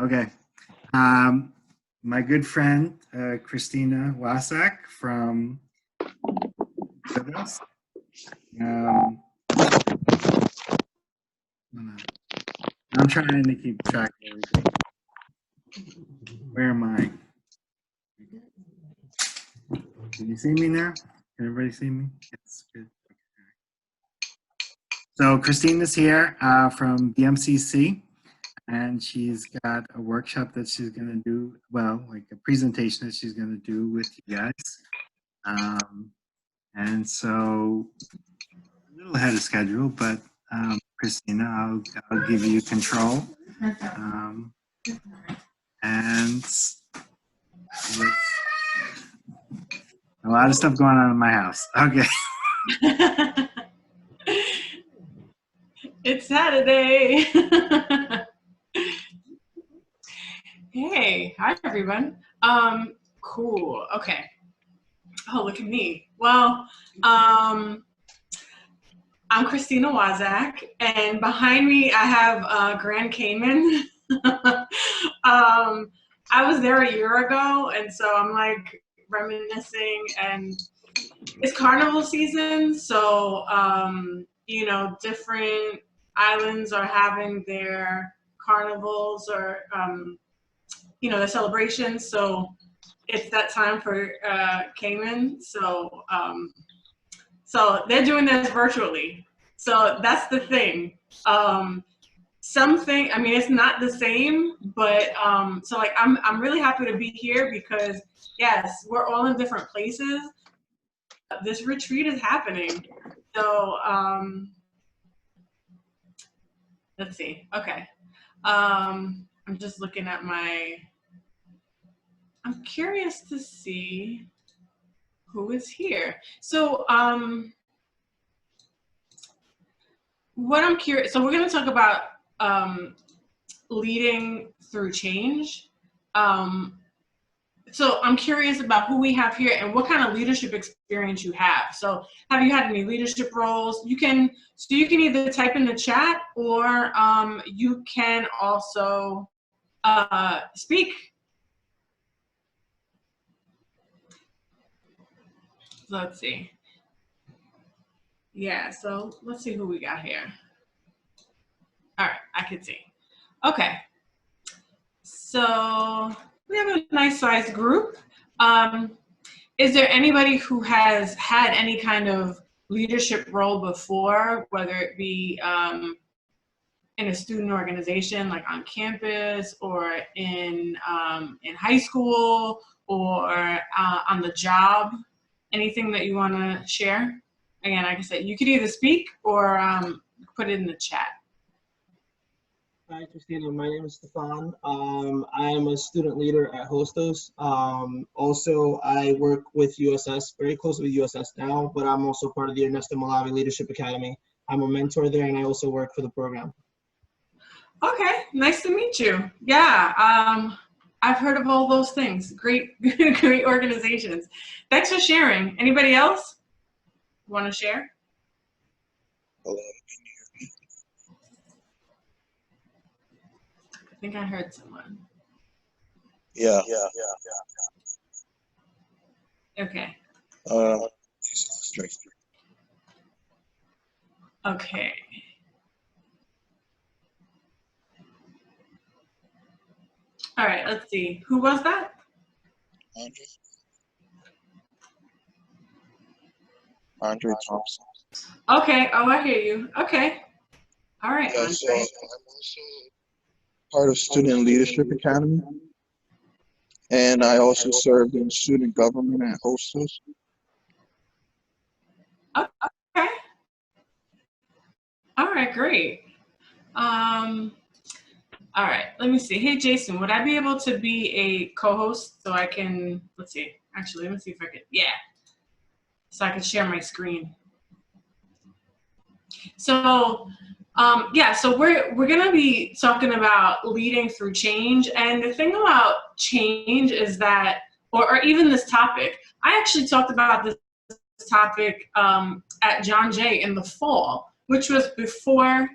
Okay. My good friend, Christina Wasak from with us. Um, I'm trying to keep track of everything. Where am I? Can you see me now? Can everybody see me? It's good. So Christina's here from the MCC, and she's got a workshop that she's going to do, well, like a presentation that she's going to do with you guys. And so a little ahead of schedule, but Christina, I'll give you control. And a lot of stuff going on in my house. Okay. It's Saturday. Hey, hi everyone. Cool. Okay. Oh, look at me. Well, I'm Christina Wazak, and behind me I have Grand Cayman. I was there a year ago, and so I'm like reminiscing, and it's carnival season, so you know, different islands are having their carnivals or you know, their celebrations. So it's that time for Cayman. So so they're doing this virtually. So that's the thing. Something, I mean, it's not the same, but so like I'm really happy to be here because yes, we're all in different places. This retreat is happening. So let's see. Okay. I'm just looking at I'm curious to see who is here. So what I'm curious, so we're going to talk about leading through change. So I'm curious about who we have here and what kind of leadership experience you have. So have you had any leadership roles? You can either type in the chat or you can also speak. Let's see. Yeah, so let's see who we got here. All right, I can see. Okay. So we have a nice sized group. Is there anybody who has had any kind of leadership role before, whether it be in a student organization, like on campus, or in high school, or on the job? Anything that you want to share? Again, like I said, you could either speak or put it in the chat. Hi, Christina. My name is Stefan. I am a student leader at Hostos. Also, I work with USS, very close with USS now, but I'm also part of the Ernesto Malavi Leadership Academy. I'm a mentor there, and I also work for the program. Okay, nice to meet you. Yeah, I've heard of all those things. Great, great organizations. Thanks for sharing. Anybody else want to share? Hello. I think I heard someone. Yeah. Okay. Okay. All right, let's see. Who was that? Andre Thompson. Okay. Oh, I hear you. Okay. All right. Yeah, so I'm also part of Student Leadership Academy, and I also served in student government at Hostos. Okay. All right, great. All right, let me see. Hey, Jason, would I be able to be a co-host so I can, let's see. Actually, let me see if I can, yeah. So I can share my screen. So, yeah, so we're gonna be talking about leading through change. And the thing about change is that, or even this topic, I actually talked about this topic at John Jay in the fall, which was before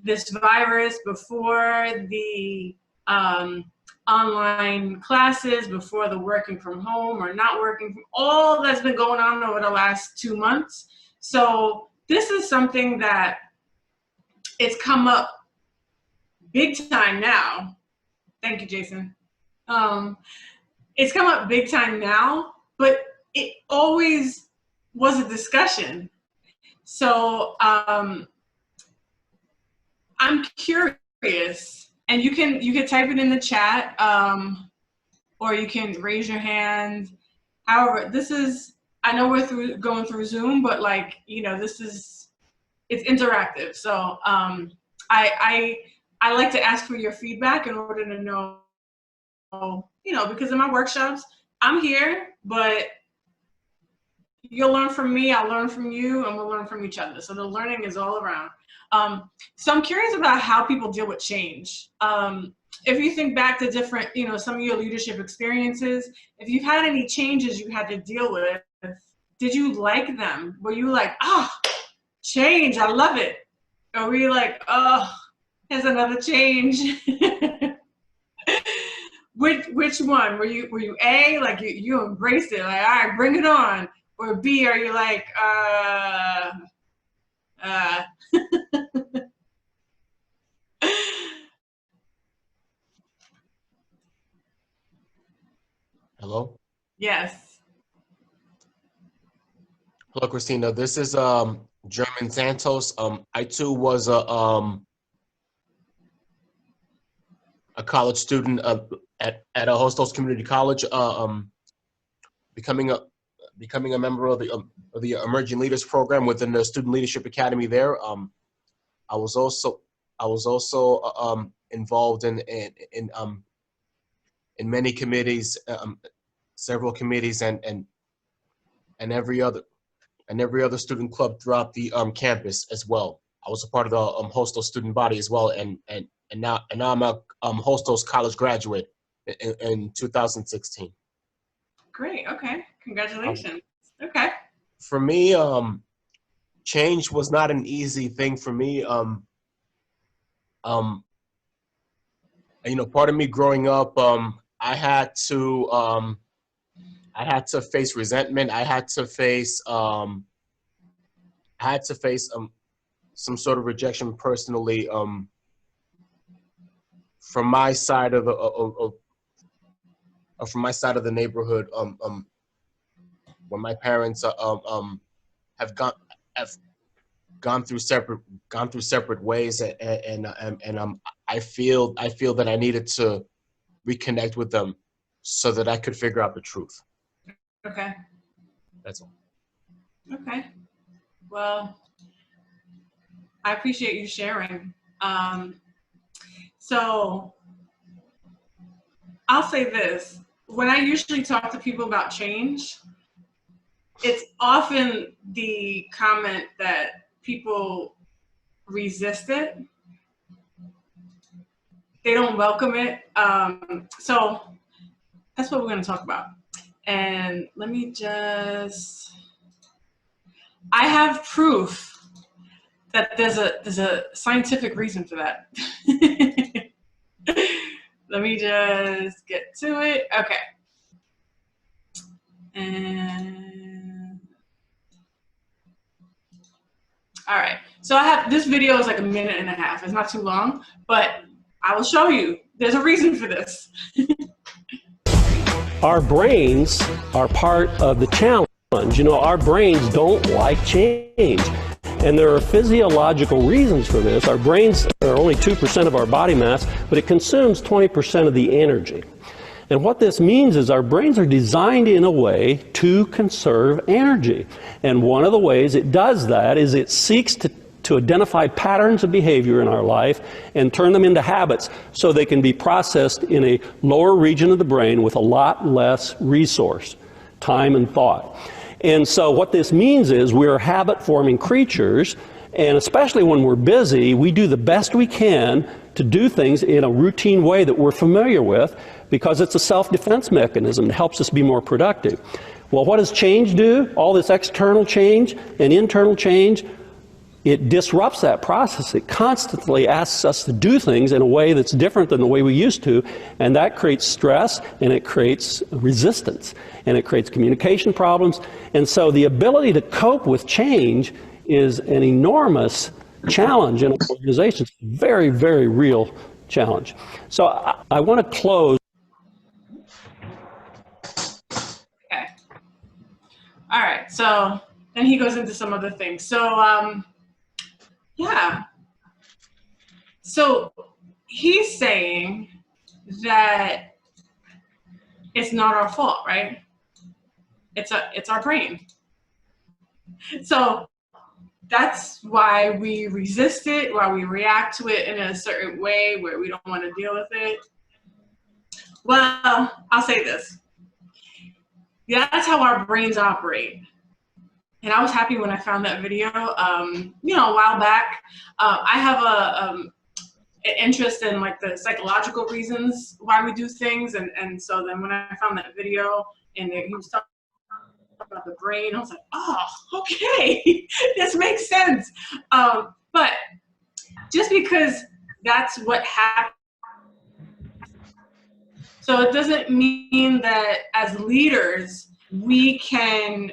this virus, before the online classes, before the working from home or not working from, all that's been going on over the last 2 months. So this is something that it's come up big time now. Thank you, Jason. It's come up big time now, but it always was a discussion. So I'm curious, and you can type it in the chat, or you can raise your hand. However, this is, I know we're going through Zoom, but like, you know, it's interactive. So I like to ask for your feedback in order to know, you know, because in my workshops, I'm here, but you'll learn from me, I'll learn from you, and we'll learn from each other. So the learning is all around. So I'm curious about how people deal with change. If you think back to different, you know, some of your leadership experiences, if you've had any changes you had to deal with, did you like them? Were you like, change, I love it? Or were you like, oh, here's another change? Which one? Were you A, like you embraced it, like, all right, bring it on? Or B, are you like, Hello? Yes. Hello, Christina. This is German Santos. I too was a college student at a Hostos Community College, becoming a member of the Emerging Leaders Program within the Student Leadership Academy there. I was also involved in many committees, several committees, and every other student club throughout the campus as well. I was a part of the Hostos student body as well, and now I'm a Hostos college graduate in 2016. Great. Okay. Congratulations. Okay. For me, change was not an easy thing for me. You know, part of me growing up, I had to face resentment. I had to face some sort of rejection personally, from my side of the neighborhood, when my parents have gone through separate ways, and I feel that I needed to reconnect with them so that I could figure out the truth. Okay. That's all. Okay. Well, I appreciate you sharing. So I'll say this. When I usually talk to people about change, it's often the comment that people resist it. They don't welcome it. So that's what we're going to talk about. And let me just, I have proof that there's a scientific reason for that. Let me just get to it. Okay. And all right. So I have, this video is like 1.5 minutes. It's not too long, but I will show you. There's a reason for this. Our brains are part of the challenge. You know, our brains don't like change. And there are physiological reasons for this. Our brains are only 2% of our body mass, but it consumes 20% of the energy. And what this means is our brains are designed in a way to conserve energy. And one of the ways it does that is it seeks to identify patterns of behavior in our life and turn them into habits so they can be processed in a lower region of the brain with a lot less resource, time and thought. And so what this means is we're habit-forming creatures, and especially when we're busy, we do the best we can to do things in a routine way that we're familiar with because it's a self-defense mechanism that helps us be more productive. Well, what does change do? All this external change and internal change it disrupts that process. It constantly asks us to do things in a way that's different than the way we used to, and that creates stress, and it creates resistance, and it creates communication problems. And so the ability to cope with change is an enormous challenge in organizations, very, very real challenge. So I want to close. Okay. All right. So then he goes into some other things. So yeah. So he's saying that it's not our fault, right? It's our brain. So that's why we resist it, why we react to it in a certain way where we don't want to deal with it. Well, I'll say this. Yeah, that's how our brains operate. And I was happy when I found that video, you know, a while back. I have an interest in like the psychological reasons why we do things. And so then when I found that video and he was talking about the brain, I was like, oh, okay, this makes sense. But just because that's what happened, so it doesn't mean that as leaders, we can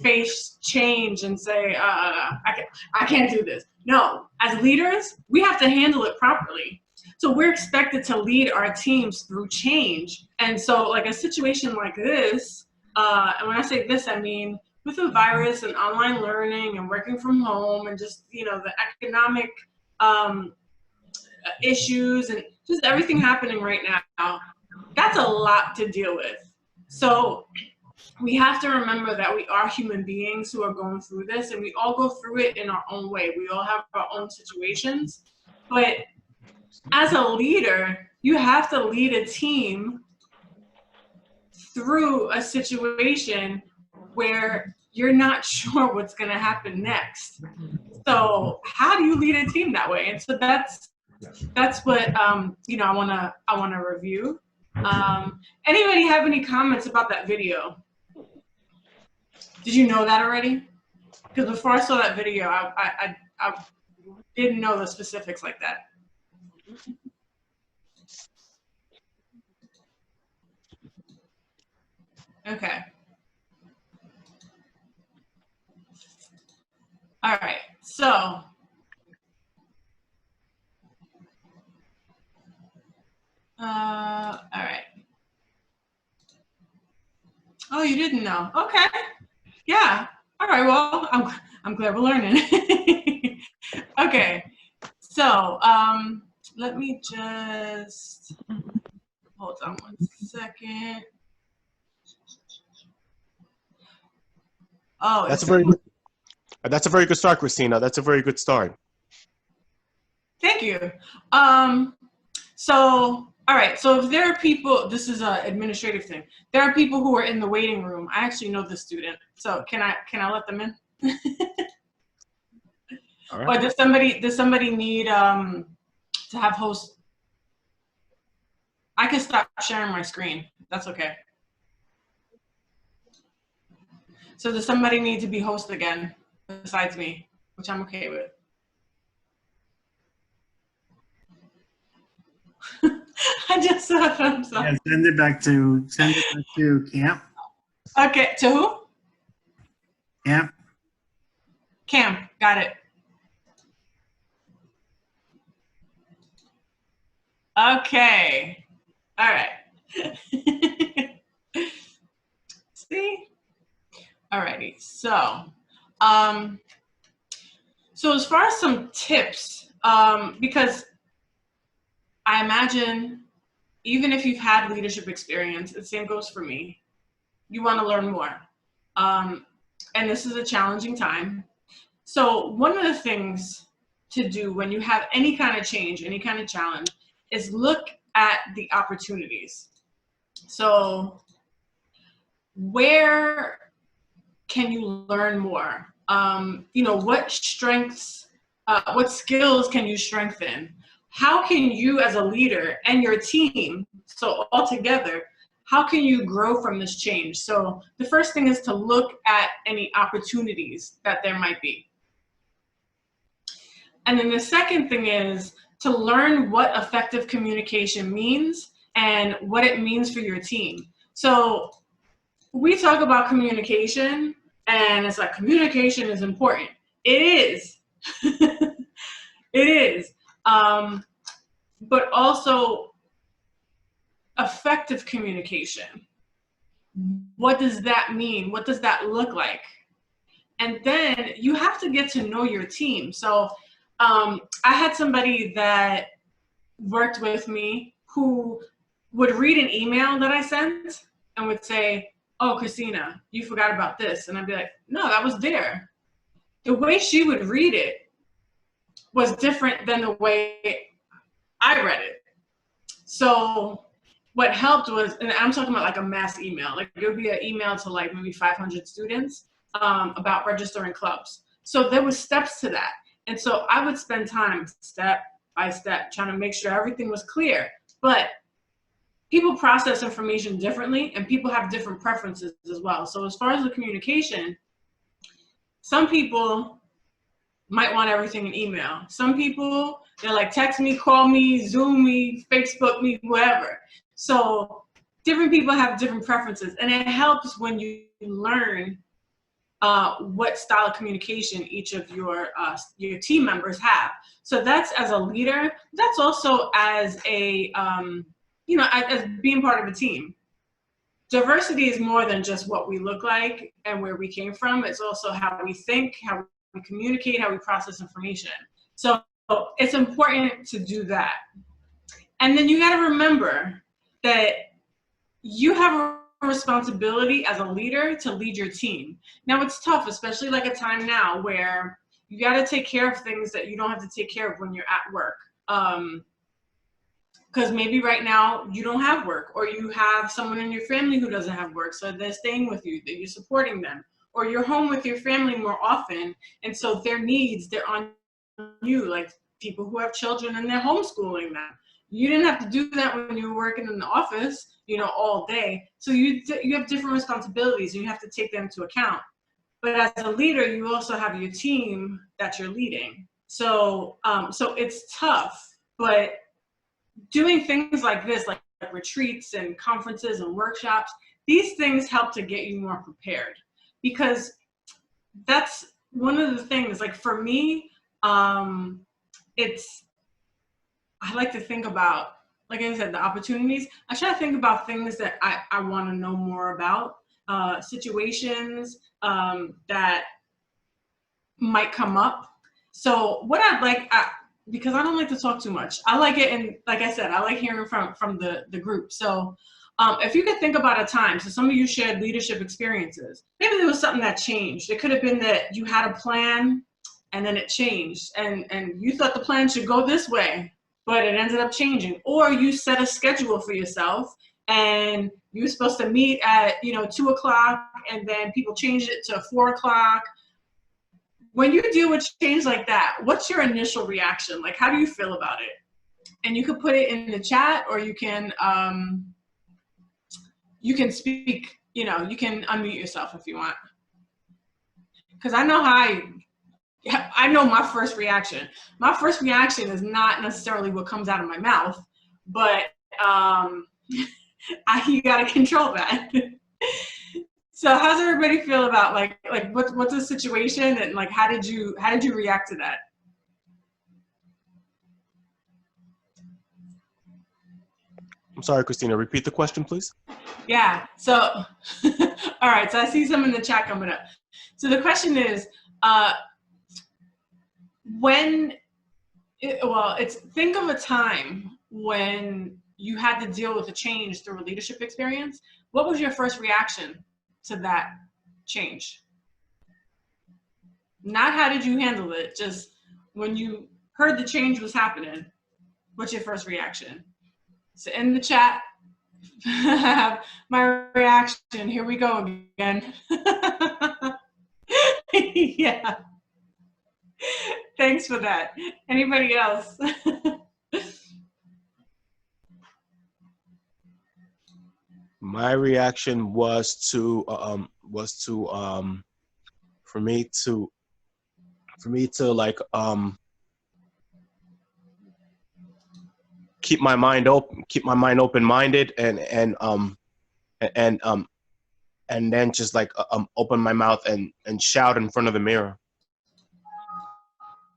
face change and say, I can't do this. No, as leaders, we have to handle it properly. So we're expected to lead our teams through change. And so like a situation like this, and when I say this, I mean with the virus and online learning and working from home and just, you know, the economic issues and just everything happening right now, that's a lot to deal with. So we have to remember that we are human beings who are going through this, and we all go through it in our own way. We all have our own situations. But as a leader, you have to lead a team through a situation where you're not sure what's going to happen next. So how do you lead a team that way? And so that's what you know, I want to review. Anybody have any comments about that video? Did you know that already? Because before I saw that video, I didn't know the specifics like that. Okay. All right. So all right. Oh, you didn't know. Okay. Yeah. All right. Well, I'm glad we're learning. Okay. So let me just hold on 1 second. Oh, That's a very good start, Christina. That's a very good start. Thank you. So, all right. So if there are people, this is an administrative thing. There are people who are in the waiting room. I actually know the student. So can I let them in? All right. Or does somebody need to have host? I can stop sharing my screen. That's okay. So does somebody need to be host again besides me, which I'm okay with? I just saw a thumbs up. Yeah, send it back to Camp. Okay, to who? Camp. Cam, got it. Okay, all right. See? Alrighty, so, so as far as some tips, because I imagine even if you've had leadership experience, the same goes for me, you want to learn more. And this is a challenging time. So one of the things to do when you have any kind of change, any kind of challenge, is look at the opportunities. So where can you learn more? You know, what strengths, what skills can you strengthen? How can you as a leader and your team, so all together, how can you grow from this change? So the first thing is to look at any opportunities that there might be. And then the second thing is to learn what effective communication means and what it means for your team. So we talk about communication, and it's like communication is important. It is. It is. But also effective communication. What does that mean? What does that look like? And then you have to get to know your team. So I had somebody that worked with me who would read an email that I sent and would say, "Oh, Christina, you forgot about this." And I'd be like, "No, that was there." The way she would read it was different than the way I read it. So what helped was, and I'm talking about like a mass email, like it would be an email to like maybe 500 students about registering clubs. So there was steps to that. And so I would spend time step by step trying to make sure everything was clear. But people process information differently, and people have different preferences as well. So as far as the communication, some people might want everything in email. Some people, they're like, text me, call me, Zoom me, Facebook me, whatever. So different people have different preferences, and it helps when you learn what style of communication each of your team members have. So that's as a leader. That's also as a as being part of a team. Diversity is more than just what we look like and where we came from. It's also how we think, how we communicate, how we process information. So it's important to do that. And then you got to remember that you have a responsibility as a leader to lead your team. Now it's tough, especially like a time now where you got to take care of things that you don't have to take care of when you're at work. Because maybe right now you don't have work, or you have someone in your family who doesn't have work, so they're staying with you, that you're supporting them, or you're home with your family more often, and so their needs, they're on you, like people who have children and they're homeschooling them. You didn't have to do that when you were working in the office, all day. So you have different responsibilities, and you have to take them into account. But as a leader, you also have your team that you're leading. So it's tough, but doing things like this, like retreats and conferences and workshops, these things help to get you more prepared, because that's one of the things, like for me, I like to think about, like I said, the opportunities. I try to think about things that I want to know more about, situations that might come up. So what I'd like, because I don't like to talk too much, I like it, and like I said, I like hearing from the group. So if you could think about a time, so some of you shared leadership experiences. Maybe there was something that changed. It could have been that you had a plan and then it changed, and you thought the plan should go this way, but it ended up changing. Or you set a schedule for yourself, and you were supposed to meet at 2 o'clock, and then people changed it to 4 o'clock. When you deal with change like that, what's your initial reaction? Like, how do you feel about it? And you can put it in the chat, or you can speak, you can unmute yourself if you want. Because I know I know my first reaction. My first reaction is not necessarily what comes out of my mouth, but you got to control that. So how's everybody feel about like what's the situation, and like how did you react to that? I'm sorry, Christina, repeat the question, please. Yeah, so all right, so I see some in the chat coming up. So the question is, think of a time when you had to deal with a change through a leadership experience. What was your first reaction to that change? Not how did you handle it, just when you heard the change was happening, what's your first reaction? So in the chat, my reaction, here we go again. Yeah. Thanks for that. Anybody else? My reaction was for me to like keep my mind open-minded, and then just like open my mouth and shout in front of the mirror.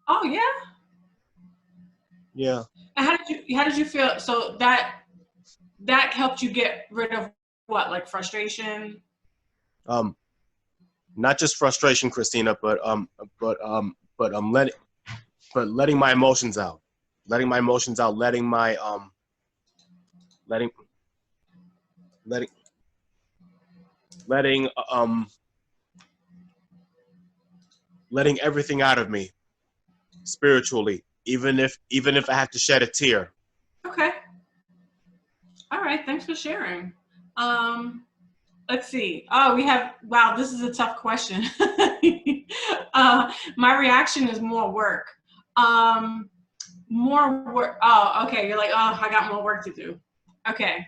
Oh yeah. Yeah. And how did you feel? So that helped you get rid of what, like frustration? Not just frustration, Christina, but letting my emotions out, letting my letting everything out of me spiritually, even if I have to shed a tear. Okay. All right. Thanks for sharing. Let's see. Oh, wow, this is a tough question. My reaction is more work. More work. Oh, okay. You're like, oh, I got more work to do. Okay.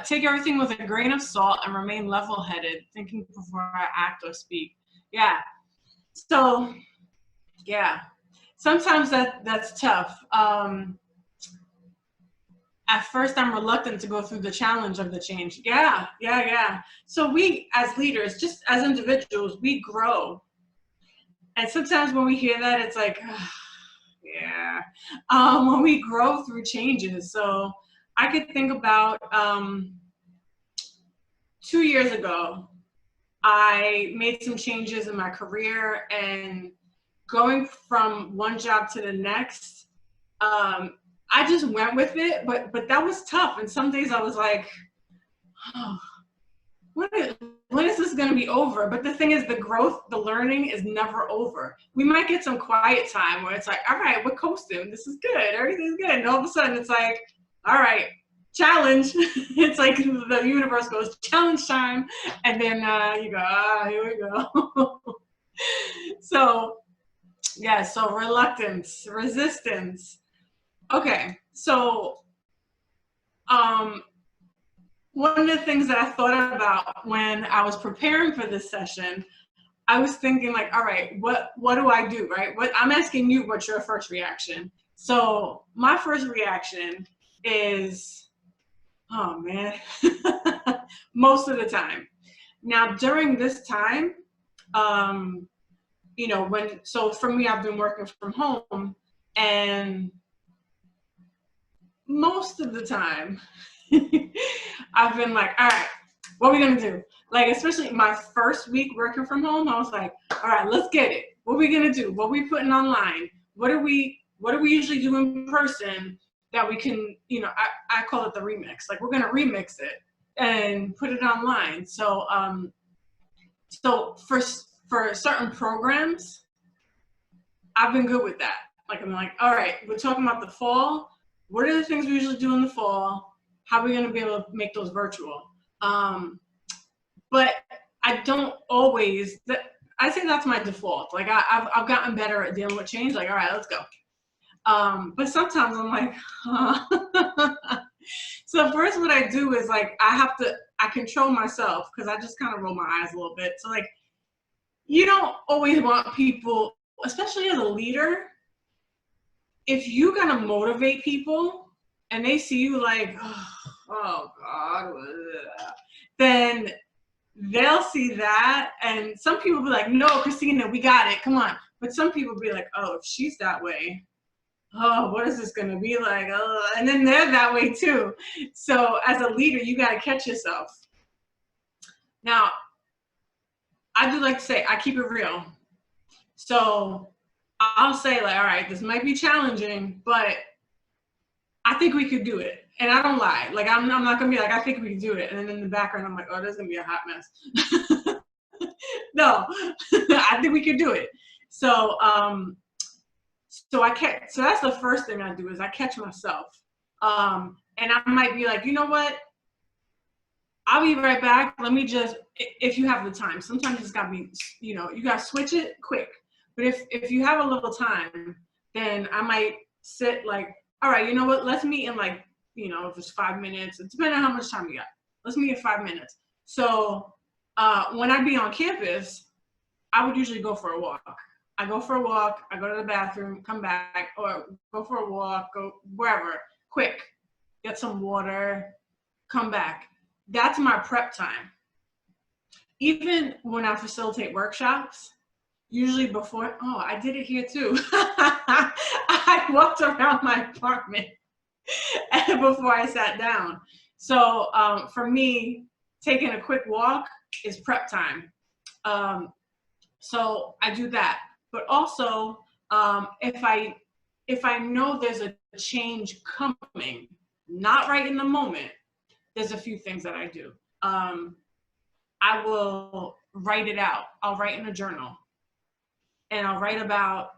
Take everything with a grain of salt and remain level-headed, thinking before I act or speak. Yeah. So, yeah. Sometimes that's tough. At first, I'm reluctant to go through the challenge of the change. Yeah. So we, as leaders, just as individuals, we grow. And sometimes when we hear that, it's like, yeah. When we grow through changes. So I could think about 2 years ago, I made some changes in my career, and going from one job to the next, I just went with it, but that was tough. And some days I was like, oh, when is this going to be over? But the thing is, the growth, the learning is never over. We might get some quiet time where it's like, all right, we're coasting. This is good. Everything's good. And all of a sudden it's like, all right, challenge. It's like the universe goes, challenge time. And then you go, here we go. So, yeah, so reluctance, resistance. Okay, so one of the things that I thought about when I was preparing for this session, I was thinking like, all right, what do I do, right? I'm asking you, what's your first reaction? So my first reaction is, oh man, most of the time. Now during this time, so for me, I've been working from home, and most of the time, I've been like, all right, what are we gonna do? Like, especially my first week working from home, I was like, all right, let's get it. What are we gonna do? What are we putting online? What do we usually do in person that we can, I call it the remix. Like, we're gonna remix it and put it online. So, so for certain programs, I've been good with that. Like, I'm like, all right, we're talking about the fall. What are the things we usually do in the fall? How are we going to be able to make those virtual? But I don't always, I say that's my default. Like, I've gotten better at dealing with change. Like, all right, let's go. But sometimes I'm like, So first what I do is like, I control myself, because I just kind of roll my eyes a little bit. So like, you don't always want people, especially as a leader, if you're gonna motivate people and they see you like, oh God, then they'll see that. And some people be like, no, Christina, we got it, come on. But some people be like, oh, if she's that way, oh, what is this gonna be like? Oh, and then they're that way too. So as a leader, you gotta catch yourself. Now, I do like to say, I keep it real. So I'll say like, all right, this might be challenging, but I think we could do it. And I don't lie. Like, I'm not gonna be like, I think we can do it. And then in the background, I'm like, oh, this is gonna be a hot mess. No, I think we could do it. So, so that's the first thing I do, is I catch myself. And I might be like, you know what? I'll be right back. Let me just, if you have the time, sometimes it's gotta be, you gotta switch it quick. But if you have a little time, then I might sit like, all right, you know what? Let's meet in like, if it's 5 minutes, it depends on how much time we got. Let's meet in 5 minutes. So when I'd be on campus, I would usually go for a walk. I go for a walk, I go to the bathroom, come back, or go for a walk, go wherever, quick, get some water, come back. That's my prep time. Even when I facilitate workshops, usually before, oh, I did it here too. I walked around my apartment before I sat down. So for me, taking a quick walk is prep time. So I do that. But also, if I know there's a change coming, not right in the moment, there's a few things that I do. I will write it out. I'll write in a journal. And I'll write about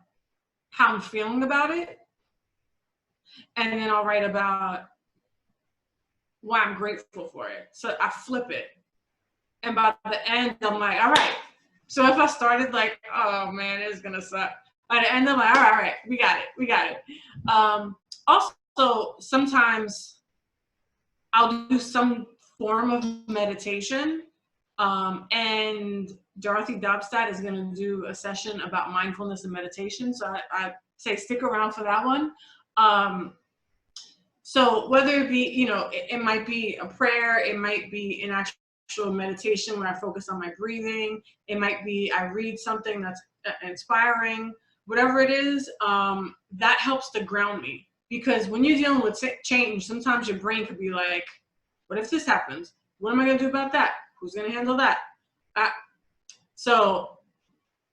how I'm feeling about it. And then I'll write about why I'm grateful for it. So I flip it. And by the end, I'm like, all right. So if I started like, oh man, it's gonna suck. By the end, I'm like, all right, we got it. Also, sometimes I'll do some form of meditation. And Dorothy Dobstad is gonna do a session about mindfulness and meditation. So I say stick around for that one. So whether it be, it might be a prayer, it might be an actual meditation where I focus on my breathing, it might be I read something that's inspiring, whatever it is, that helps to ground me. Because when you're dealing with change, sometimes your brain could be like, what if this happens? What am I gonna do about that? Who's gonna handle that? So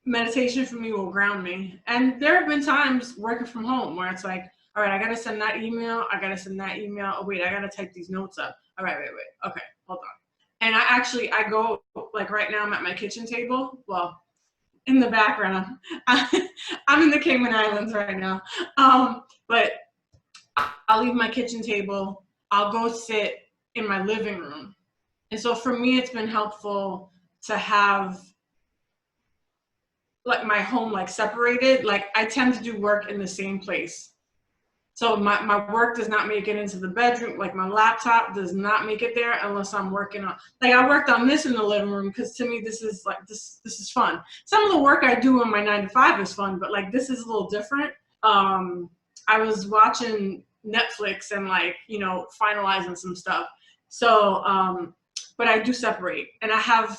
meditation for me will ground me. And there have been times working from home where it's like, all right, I gotta send that email. Oh wait, I gotta type these notes up. All right, wait. Okay, hold on. And I go, like right now I'm at my kitchen table. Well, in the background, I'm in the Cayman Islands right now. But I'll leave my kitchen table. I'll go sit in my living room. And so for me, it's been helpful to have like my home like separated. Like I tend to do work in the same place. So my work does not make it into the bedroom. Like my laptop does not make it there unless I'm working on, like I worked on this in the living room because to me, this is like, this is fun. Some of the work I do on my 9-to-5 is fun, but like this is a little different. I was watching Netflix and like, finalizing some stuff. So, but I do separate, and I have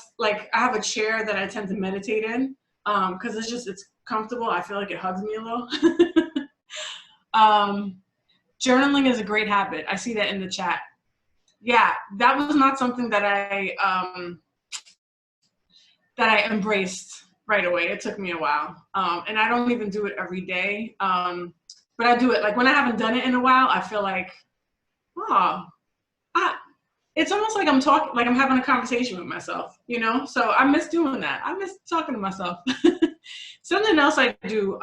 a chair that I tend to meditate in because it's comfortable. I feel like it hugs me a little. Journaling is a great habit. I see that in the chat. Yeah, that was not something that I embraced right away. It took me a while, and I don't even do it every day. But I do it like when I haven't done it in a while. I feel like, it's almost like I'm talking, like I'm having a conversation with myself, So I miss doing that. I miss talking to myself. Something else I do.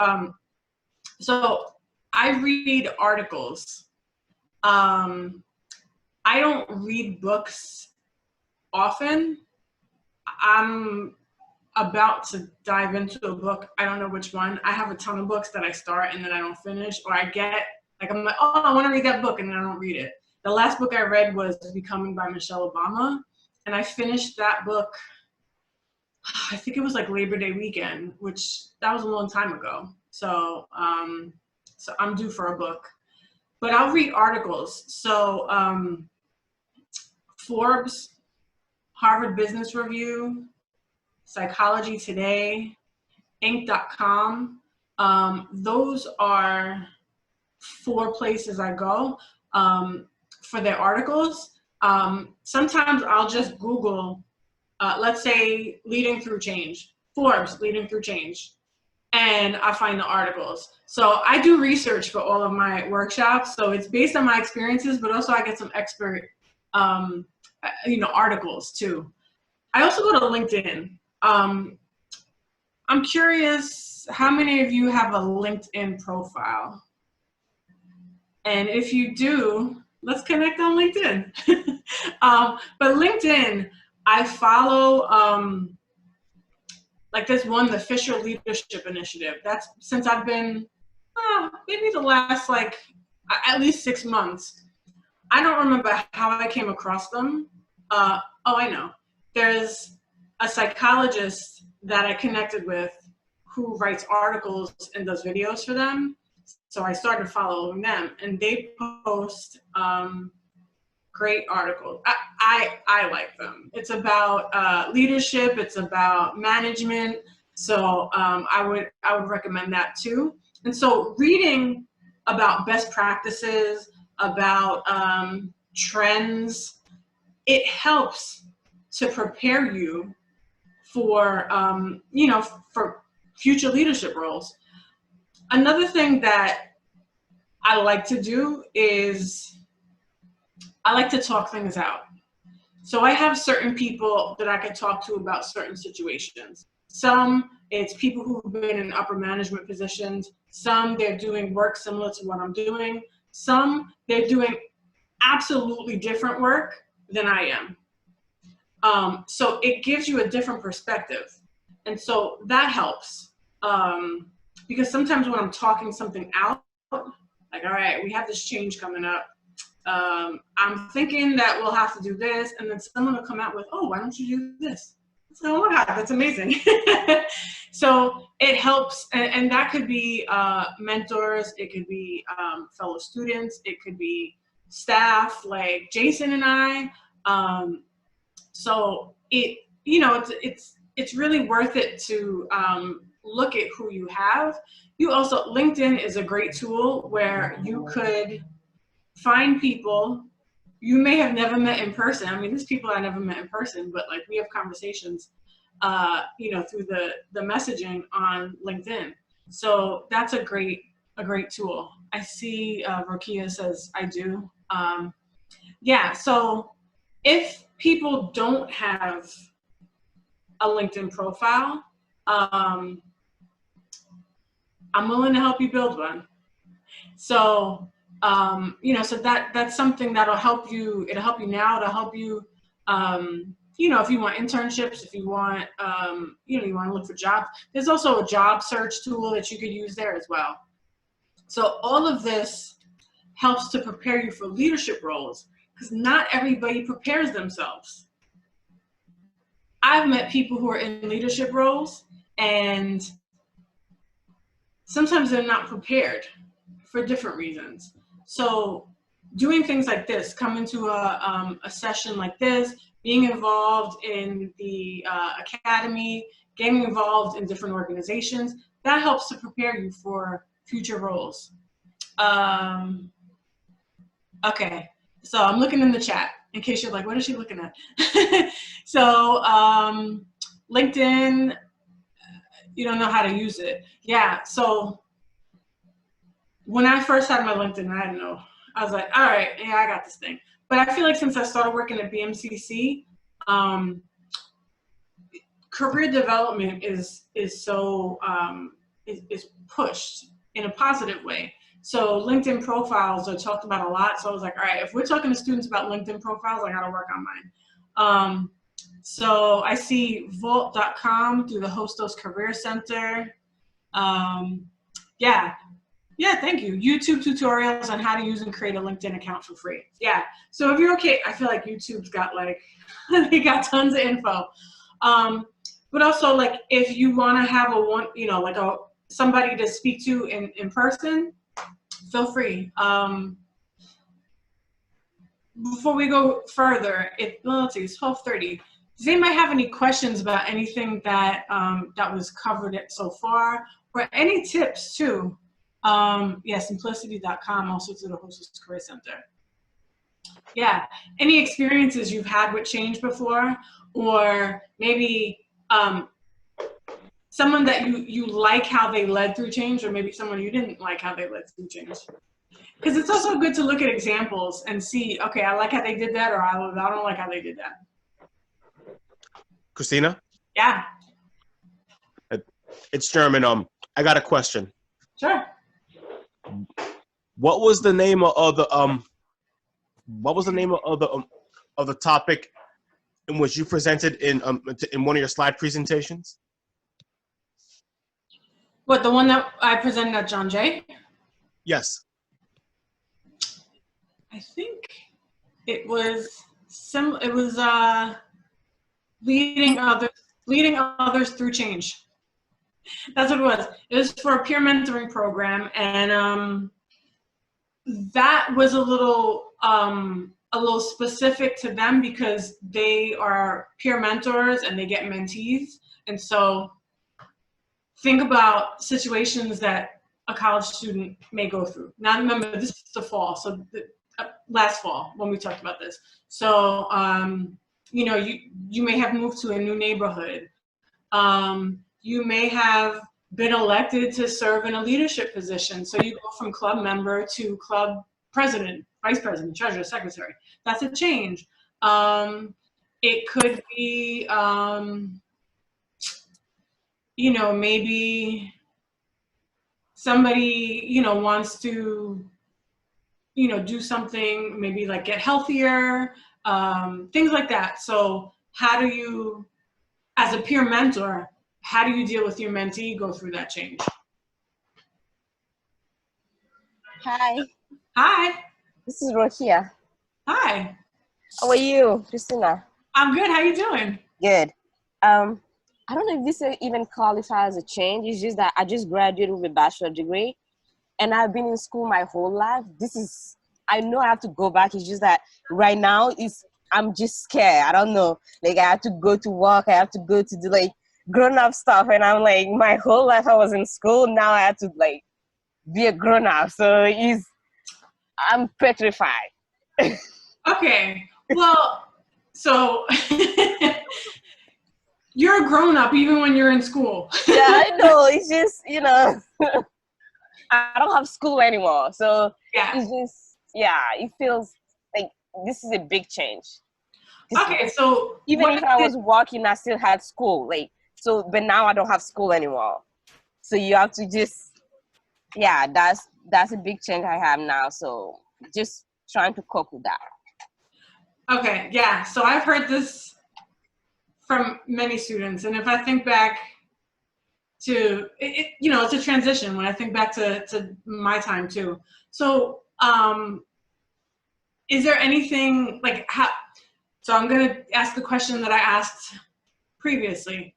So I read articles. I don't read books often. I'm about to dive into a book. I don't know which one. I have a ton of books that I start and then I don't finish, or I get like, I'm like, oh, I want to read that book, and then I don't read it. The last book I read was Becoming by Michelle Obama, and I finished that book, I think it was like Labor Day weekend, which that was a long time ago. So, so I'm due for a book, but I'll read articles. So Forbes, Harvard Business Review, Psychology Today, Inc.com. Those are 4 places I go for their articles. Sometimes I'll just Google, let's say, leading through change, Forbes, leading through change, and I find the articles. So I do research for all of my workshops. So it's based on my experiences, but also I get some expert, articles too. I also go to LinkedIn. I'm curious, how many of you have a LinkedIn profile? And if you do, let's connect on LinkedIn. But LinkedIn, I follow, like this one, the Fisher Leadership Initiative. That's since I've been, maybe the last at least 6 months. I don't remember how I came across them. Oh, I know. There's a psychologist that I connected with who writes articles and does videos for them. So I started following them, and they post great articles. I like them. It's about leadership. It's about management. So I would recommend that too. And so reading about best practices, about trends, it helps to prepare you for for future leadership roles. Another thing that I like to do is I like to talk things out. So I have certain people that I can talk to about certain situations. Some, it's people who've been in upper management positions. Some, they're doing work similar to what I'm doing. Some, they're doing absolutely different work than I am. So it gives you a different perspective. And so that helps. Because sometimes when I'm talking something out, like, all right, we have this change coming up. I'm thinking that we'll have to do this, and then someone will come out with, oh, why don't you do this? It's like, oh my God, that's amazing. So it helps, and that could be mentors, it could be fellow students, it could be staff like Jason and I. So it's really worth it to look at who you have. You also, LinkedIn is a great tool where you could find people you may have never met in person. I mean, there's people I never met in person, but like we have conversations, through the messaging on LinkedIn. So that's a great tool. I see Rokia says I do. So if people don't have a LinkedIn profile, I'm willing to help you build one. So so that's something that'll help you. It'll help you now. It'll help you, if you want internships, if you want, you want to look for jobs. There's also a job search tool that you could use there as well. So all of this helps to prepare you for leadership roles, because not everybody prepares themselves. I've met people who are in leadership roles, and sometimes they're not prepared for different reasons. So doing things like this, coming to a session like this, being involved in the academy, getting involved in different organizations, that helps to prepare you for future roles. Okay, so I'm looking in the chat in case you're like, what is she looking at? So LinkedIn, you don't know how to use it. Yeah, so when I first had my LinkedIn, I didn't know. I was like, all right, yeah, I got this thing. But I feel like since I started working at BMCC, career development is so is pushed in a positive way. So LinkedIn profiles are talked about a lot. So I was like, all right, if we're talking to students about LinkedIn profiles, I got to work on mine. So I see Vault.com through the Hostos Career Center. Yeah, thank you. YouTube tutorials on how to use and create a LinkedIn account for free. Yeah, so if you're okay, I feel like YouTube's got like, they got tons of info. But also like if you want to have somebody to speak to in person, feel free. Before we go further, let's see, it's 12:30. Does anybody have any questions about anything that that was covered so far, or any tips too? Simplicity.com, also to the Hostos Career Center. Yeah, any experiences you've had with change before, or maybe someone that you like how they led through change, or maybe someone you didn't like how they led through change. Because it's also good to look at examples and see, okay, I like how they did that, or I don't like how they did that. Christina? Yeah. It's German. I got a question. Sure. What was the name of the of the topic in which you presented in one of your slide presentations? What, the one that I presented at John Jay? Yes. I think it was leading others through change. That's what it was. It was for a peer mentoring program, and that was a little specific to them because they are peer mentors and they get mentees. And so think about situations that a college student may go through. Now remember, this is the fall, so last fall when we talked about this. So you know, you may have moved to a new neighborhood. You may have been elected to serve in a leadership position. So you go from club member to club president, vice president, treasurer, secretary. That's a change. It could be, you know, maybe somebody, you know, wants to, you know, do something, maybe like get healthier, things like that. So how do you, as a peer mentor, how do you deal with your mentee go through that change? Hi, Hi. this is Rokia. Hi. How are you, Christina? I'm good. How you doing? Good. I don't know if this even qualifies as a change. It's just that I just graduated with a bachelor degree, and I've been in school my whole life. I know I have to go back. It's just that right now I'm just scared. I don't know. Like, I have to go to work. I have to go to do like grown up stuff, and I'm like, my whole life I was in school. Now I have to like be a grown up. So I'm petrified. Okay. Well, so you're a grown up even when you're in school. Yeah, I know. It's just, you know, I don't have school anymore. So Yeah. it's just, yeah, it feels like this is a big change. Okay. So Even if I was working, I still had school. Like, so, but now I don't have school anymore. So you have to just, yeah, that's a big change I have now. So just trying to cope with that. Okay. Yeah. So I've heard this from many students, and if I think back to it, you know, it's a transition when I think back to my time too. So is there anything like how, so I'm going to ask the question that I asked previously.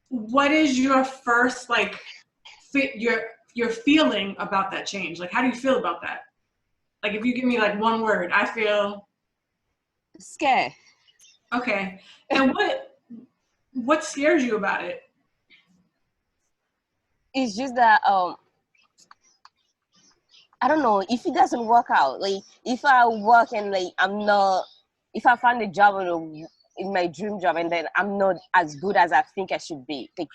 What is your first, like, your feeling about that change? Like, how do you feel about that? Like, if you give me like one word, I feel Scared. okay. And what scares you about it? It's just that I don't know if it doesn't work out. Like, if I work and like if I find a job in my dream job and then I'm not as good as I think I should be, like,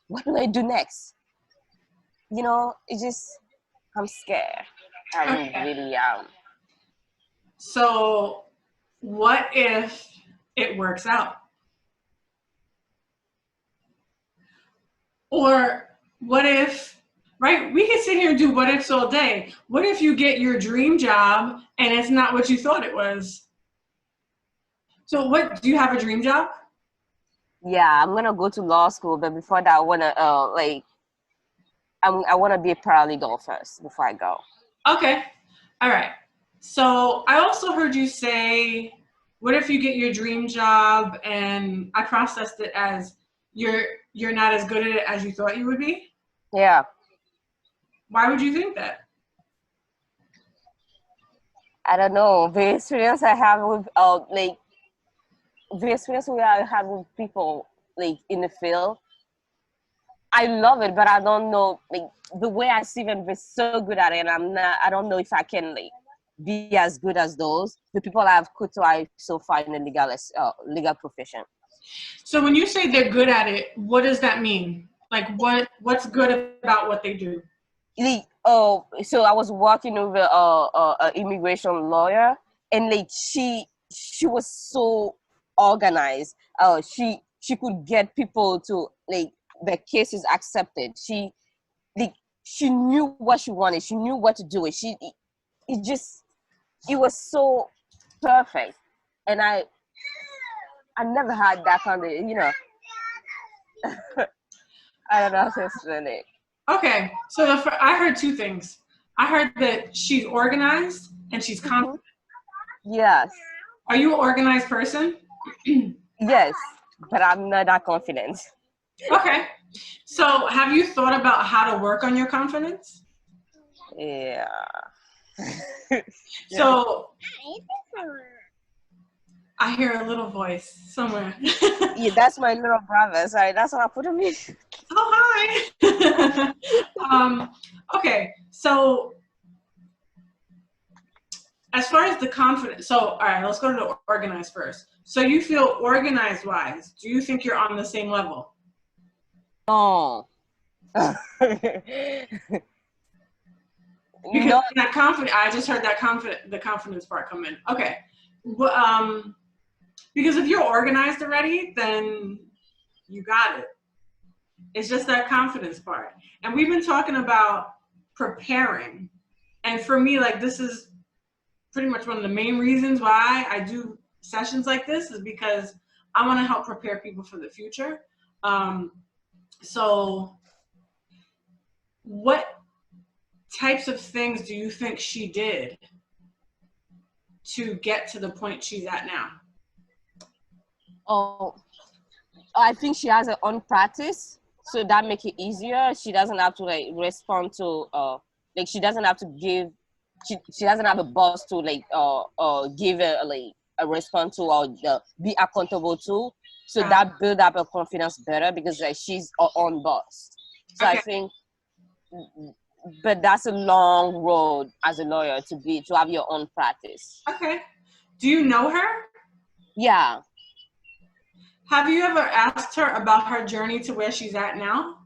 what do I do next? You know, it's just, I'm scared. I Okay. really am. So what if it works out? Or what if, right? We can sit here and do what ifs all day. What if you get your dream job and it's not what you thought it was? So what, do you have a dream job? Yeah, I'm gonna go to law school, but before that, I wanna I wanna be a paralegal first before I go. Okay. All right. So I also heard you say, what if you get your dream job and I processed it as you're not as good at it as you thought you would be? Yeah. Why would you think that? I don't know. The experience I have with the experience we I have with people like in the field, I love it, but I don't know, like, the way I see them, they're so good at it, and I don't know if I can like be as good as the people I've could to I so far in the legal profession. So when you say they're good at it, what does that mean? Like what's good about what they do? So I was working with a immigration lawyer, and like she was so organized. She could get people to like their cases accepted. She knew what she wanted. She knew what to do. It was so perfect, and I never had that kind of, you know. I don't know how to explain it. Okay, so I heard two things. I heard that she's organized and she's confident. Yes. Are you an organized person? Yes, but I'm not that confident. Okay. So have you thought about how to work on your confidence? Yeah. So I hear a little voice somewhere. Yeah, that's my little brother. Sorry, that's what I put him in. Oh, hi. Okay, so as far as the confidence, so all right, let's go to the organized first. So you feel organized wise, do you think you're on the same level? No. Because No. that confident, I just heard that the confidence part come in. Okay, well, because if you're organized already, then you got it. It's just that confidence part. And we've been talking about preparing. And for me, like, this is pretty much one of the main reasons why I do sessions like this, is because I want to help prepare people for the future. So what types of things do you think she did to get to the point she's at now? Oh, I think she has her own practice, so that make it easier. She doesn't have to like respond to like she doesn't have to give. She doesn't have a boss to like give a like a response to or be accountable to. So that build up her confidence better because like she's her own boss. So Okay. I think, but that's a long road as a lawyer to have your own practice. Okay. Do you know her? Yeah. Have you ever asked her about her journey to where she's at now?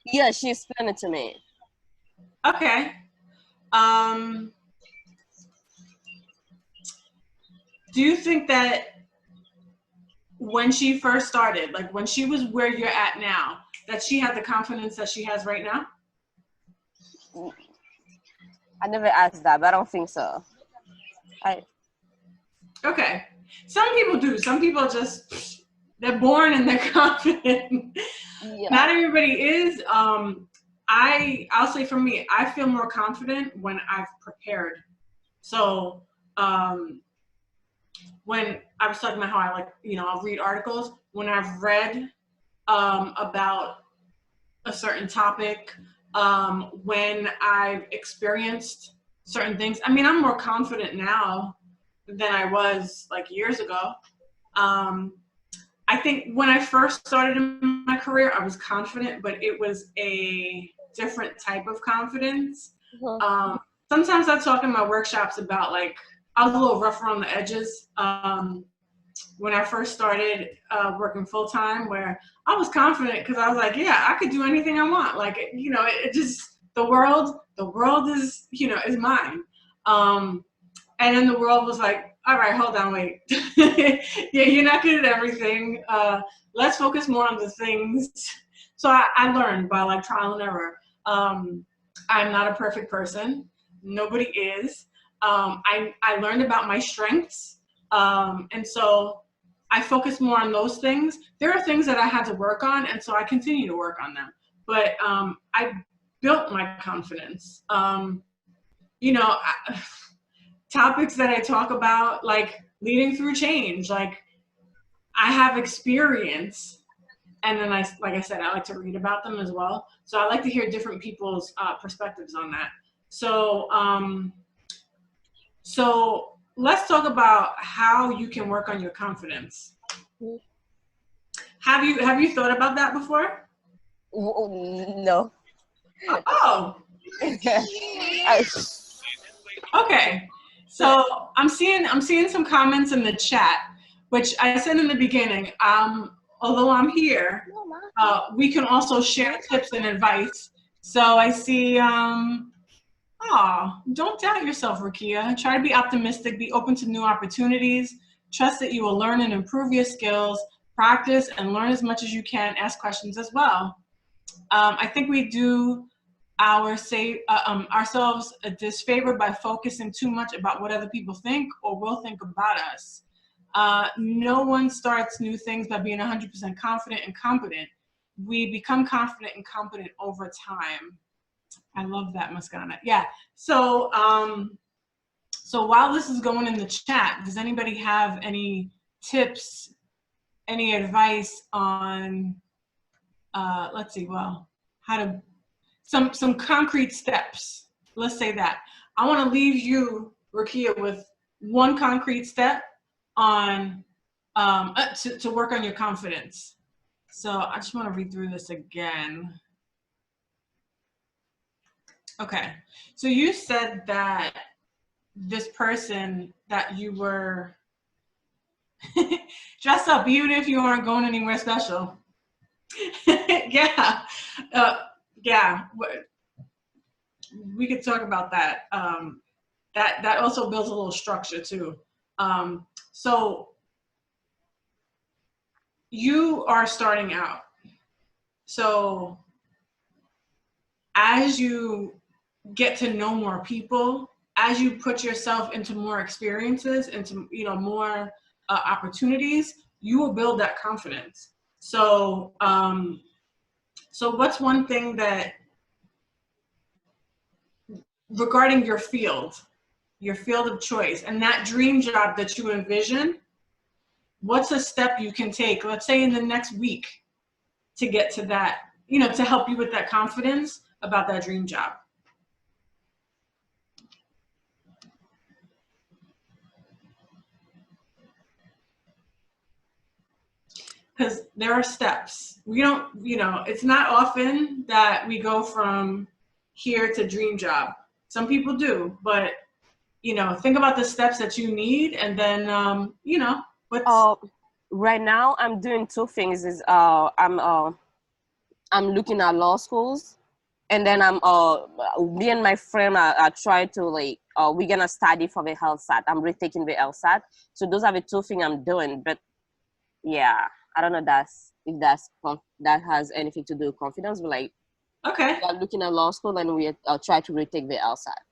Yeah, she explained it to me. Okay. Do you think that when she first started, like when she was where you're at now, that she had the confidence that she has right now? I never asked that, but I don't think so. Okay. Some people do. Some people just, they're born and they're confident. Yeah. Not everybody is. I'll say for me, I feel more confident when I've prepared. So when I was talking about how I like, I'll read articles, when I've read about a certain topic, when I've experienced certain things. I mean, I'm more confident now than I was like years ago. I think when I first started in my career, I was confident, but it was a different type of confidence. Sometimes I talk in my workshops about like, I was a little rough around the edges when I first started working full time, where I was confident because I was like, yeah, I could do anything I want. Like, it just, the world is, is mine. And then the world was like, all right, hold on, wait. Yeah, you're not good at everything. Let's focus more on the things. So I learned by like trial and error. I'm not a perfect person. Nobody is. I learned about my strengths. And so I focus more on those things. There are things that I had to work on, and so I continue to work on them. But I built my confidence. Topics that I talk about, like leading through change, like I have experience, and then like I said, I like to read about them as well. So I like to hear different people's perspectives on that. So so let's talk about how you can work on your confidence. Have you thought about that before? No. Oh. Okay. So I'm seeing some comments in the chat, which I said in the beginning. Although I'm here, we can also share tips and advice. So I see. Don't doubt yourself, Rakia. Try to be optimistic. Be open to new opportunities. Trust that you will learn and improve your skills. Practice and learn as much as you can. Ask questions as well. I think we do ourselves a disfavor by focusing too much about what other people think or will think about us. No one starts new things by being 100% confident and competent. We become confident and competent over time. I love that, Muscana. Yeah. So, so while this is going in the chat, does anybody have any tips, any advice on let's see, well, some concrete steps. Let's say that. I want to leave you, Rakia, with one concrete step on to work on your confidence. So I just want to read through this again. Okay, so you said that this person that you were dress up even if you aren't going anywhere special. Yeah, yeah. We could talk about that. That also builds a little structure too. So you are starting out. So as you get to know more people, as you put yourself into more experiences, into more opportunities, you will build that confidence. So so what's one thing that regarding your field of choice and that dream job that you envision, what's a step you can take, let's say in the next week, to get to that, to help you with that confidence about that dream job? Because there are steps. We don't, it's not often that we go from here to dream job. Some people do, but, think about the steps that you need, and then, what's... Right now, I'm doing two things. I'm looking at law schools, and then me and my friend are trying to we're gonna study for the health sat. I'm retaking the health sat. So those are the two things I'm doing. But yeah, I don't know if that has anything to do with confidence. But okay, we are looking at law school, and we try to retake the health sat.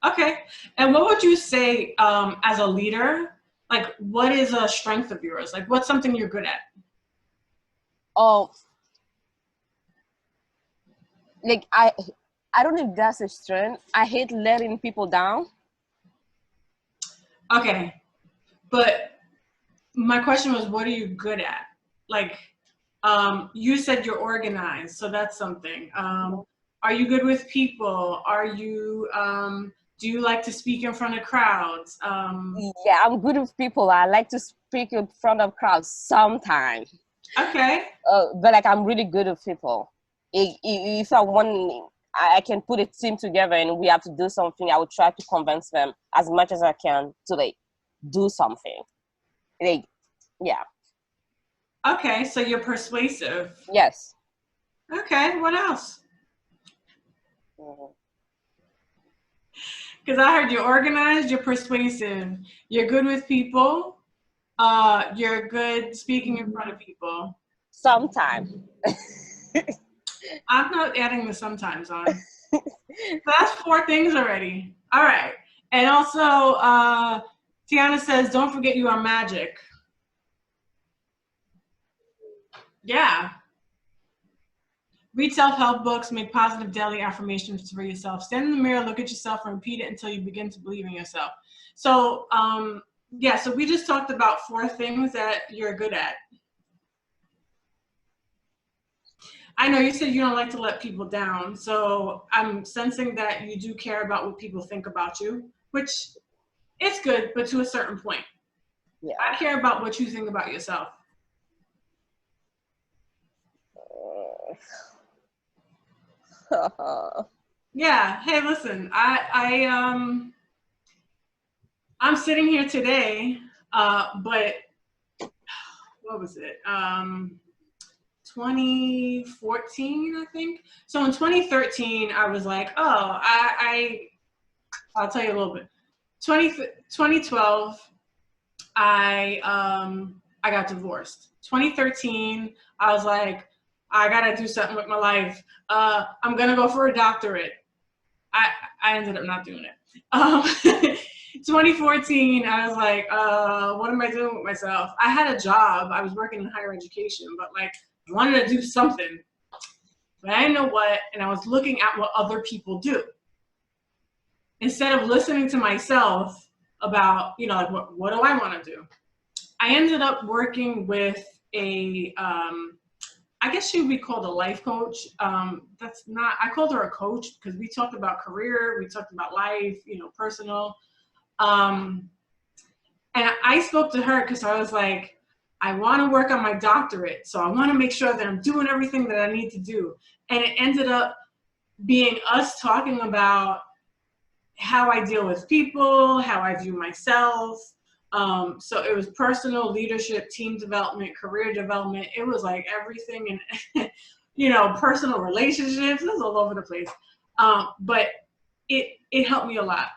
Okay, and what would you say as a leader? What is a strength of yours? What's something you're good at? I don't know if that's a strength. I hate letting people down. Okay, but my question was, what are you good at? You said you're organized, so that's something. Are you good with people? Are you, do you like to speak in front of crowds? Yeah, I'm good with people. I like to speak in front of crowds sometimes. Okay. But I'm really good with people. If I can put a team together and we have to do something, I would try to convince them as much as I can to do something. Yeah. Okay, so you're persuasive. Yes. Okay, what else? Because I heard you're organized, you're persuasive, you're good with people, you're good speaking in front of people. Sometimes. I'm not adding the sometimes on. So that's 4 things already. All right. And also, Tiana says, don't forget you are magic. Yeah. Read self-help books, make positive daily affirmations for yourself. Stand in the mirror, look at yourself, and repeat it until you begin to believe in yourself. So, yeah, so we just talked about 4 things that you're good at. I know you said you don't like to let people down, so I'm sensing that you do care about what people think about you, which is good, but to a certain point. Yeah. I care about what you think about yourself. Yeah. Hey, listen, I'm sitting here today, but what was it? 2014, I think. So in 2013, I was like, oh, I'll tell you a little bit. 2012, I got divorced. 2013, I was like, I gotta do something with my life. I'm gonna go for a doctorate. I ended up not doing it. 2014, I was like, what am I doing with myself? I had a job. I was working in higher education, but I wanted to do something, but I didn't know what, and I was looking at what other people do. Instead of listening to myself about, what do I want to do? I ended up working with a I guess she would be called a life coach. That's not, I called her a coach because we talked about career, we talked about life, you know, personal. And I spoke to her because I was like, I want to work on my doctorate. So I want to make sure that I'm doing everything that I need to do. And it ended up being us talking about how I deal with people, how I view myself. So it was personal, leadership, team development, career development. It was like everything, and you know, personal relationships. It was all over the place. But it helped me a lot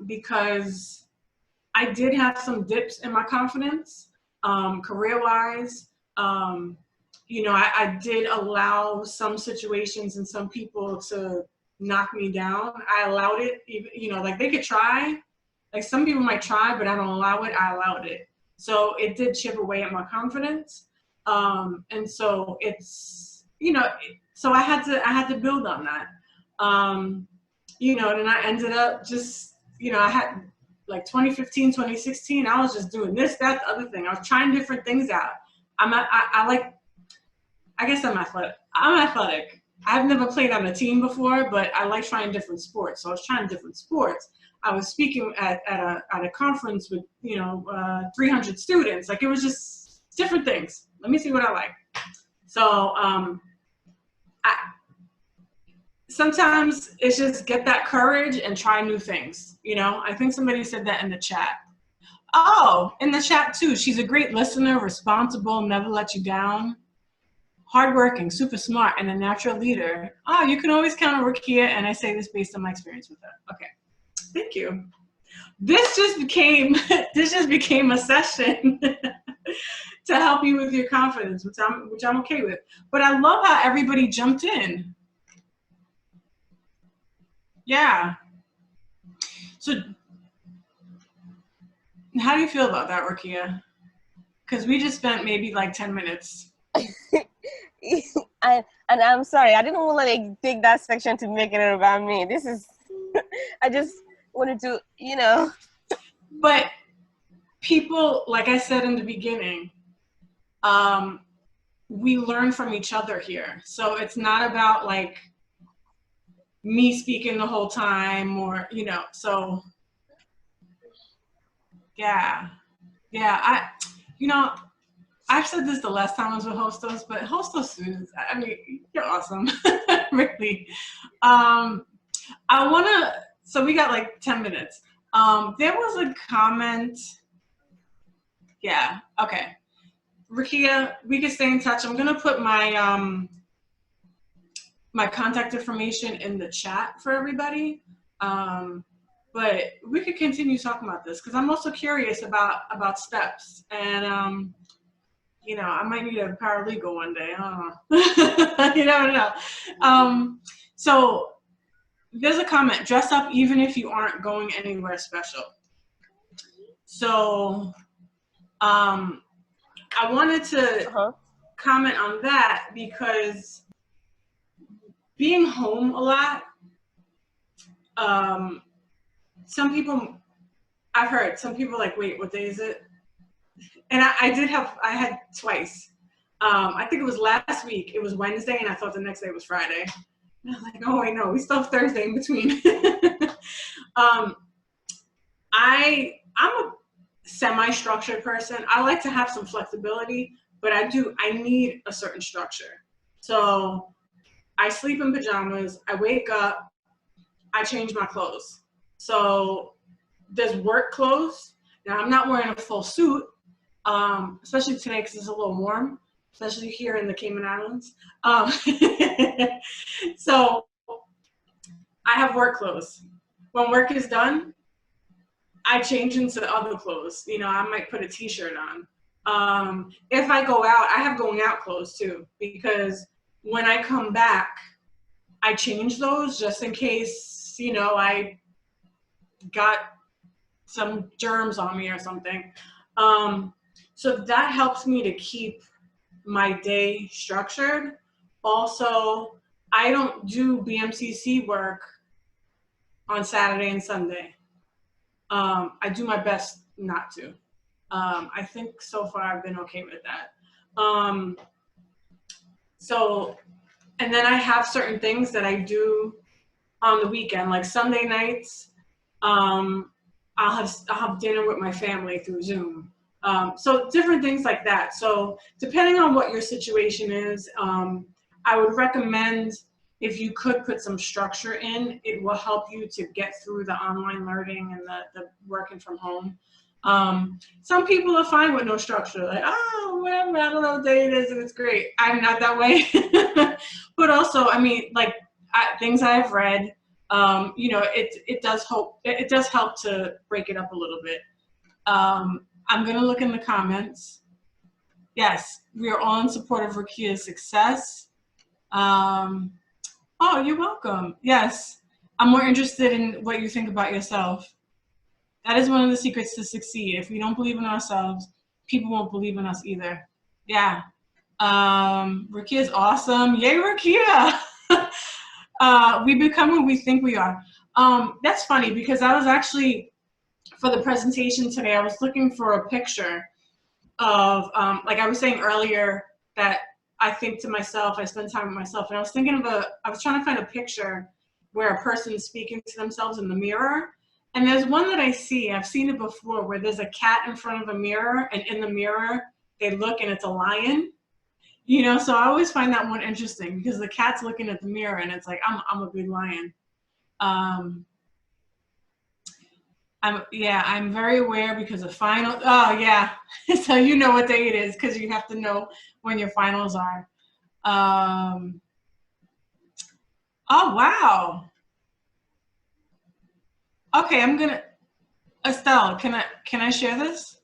because I did have some dips in my confidence, career-wise. You know, I did allow some situations and some people to knock me down. I allowed it, you know, like they could try, like some people might try, but I don't allow it. I allowed it. So it did chip away at my confidence. And so it's, you know, so I had to build on that. You know, and I ended up just, you know, I had like 2015, 2016, I was just doing this, that, the other thing. I was trying different things out. I guess I'm athletic. I'm athletic. I've never played on a team before, but I like trying different sports. So I was trying different sports. I was speaking at a conference with, you know, 300 students. Like it was just different things. Let me see what I like. So sometimes it's just get that courage and try new things. You know, I think somebody said that in the chat. Oh, in the chat too. She's a great listener, responsible, never let you down. Hardworking, super smart, and a natural leader. Oh, you can always count on Rakia, and I say this based on my experience with her. Okay, thank you. This just became a session to help you with your confidence, which I'm okay with. But I love how everybody jumped in. Yeah. So, how do you feel about that, Rakia? Because we just spent maybe like 10 minutes. And I'm sorry, I didn't want to like take that section to make it about me. This is, I just wanted to, you know. But people, like I said in the beginning, we learn from each other here. So it's not about like me speaking the whole time or, you know, so yeah. You know, I've said this the last time I was with Hostos, but Hostos is, I mean, you're awesome, really. So we got like 10 minutes. There was a comment. Yeah, okay. Rakia, we can stay in touch. I'm gonna put my my contact information in the chat for everybody. But we could continue talking about this because I'm also curious about steps and you know, I might need a paralegal one day. I don't know. You never know. So there's a comment, dress up even if you aren't going anywhere special. So I wanted to comment on that because being home a lot, some people, I've heard some people like, wait, what day is it? And I had twice. I think it was last week. It was Wednesday, and I thought the next day was Friday. And I was like, oh, wait, no, we still have Thursday in between. I'm a semi-structured person. I like to have some flexibility, but I need a certain structure. So I sleep in pajamas. I wake up. I change my clothes. So there's work clothes. Now, I'm not wearing a full suit. Especially today because it's a little warm, especially here in the Cayman Islands. So I have work clothes. When work is done, I change into other clothes. You know, I might put a t-shirt on. If I go out, I have going out clothes too, because when I come back, I change those just in case, you know, I got some germs on me or something. So that helps me to keep my day structured. Also, I don't do BMCC work on Saturday and Sunday. I do my best not to. I think so far I've been okay with that. So, and then I have certain things that I do on the weekend, like Sunday nights. I'll have dinner with my family through Zoom. So different things like that. So depending on what your situation is, I would recommend, if you could put some structure in, it will help you to get through the online learning and the working from home. Some people are fine with no structure, like, oh, whatever, I don't know what day it is, and it's great. I'm not that way. But also, I mean, like, things I've read, you know, it does help to break it up a little bit. I'm gonna look in the comments. Yes, we are all in support of Rakia's success. Oh, you're welcome. Yes, I'm more interested in what you think about yourself. That is one of the secrets to succeed. If we don't believe in ourselves, people won't believe in us either. Yeah. Rakia's awesome. Yay, Rakia! We become who we think we are. That's funny because I was actually, for the presentation today, I was looking for a picture of, like I was saying earlier, that I think to myself, I spend time with myself, and I was thinking of I was trying to find a picture where a person is speaking to themselves in the mirror. And there's one that I've seen it before, where there's a cat in front of a mirror, and in the mirror, they look and it's a lion. You know, so I always find that one interesting because the cat's looking at the mirror and it's like, I'm a big lion. I'm very aware because of final. Oh yeah, so you know what day it is because you have to know when your finals are. Oh wow. Okay, I'm gonna. Estelle, can I share this?